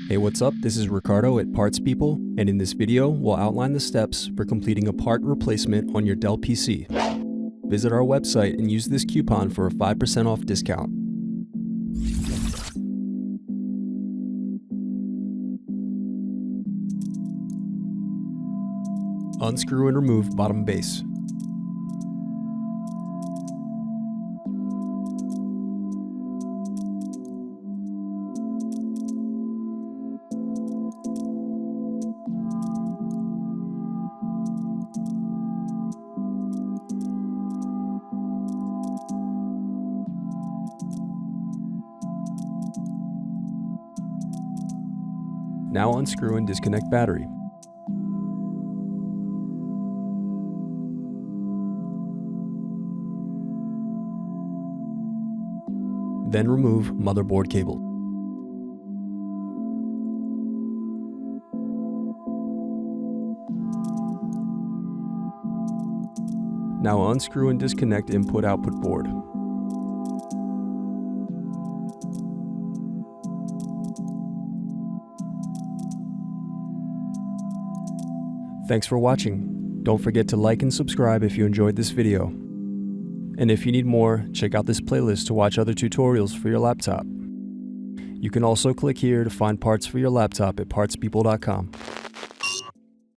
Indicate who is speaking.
Speaker 1: Hey, what's up? This is Ricardo at Parts People, and in this video, we'll outline the steps for completing a part replacement on your Dell PC. Visit our website and use this coupon for a 5% off discount. Unscrew and remove bottom base. Now unscrew and disconnect battery. Then remove motherboard cable. Now unscrew and disconnect input-output board. Thanks for watching. Don't forget to like and subscribe if you enjoyed this video. And if you need more, check out this playlist to watch other tutorials for your laptop. You can also click here to find parts for your laptop at partspeople.com.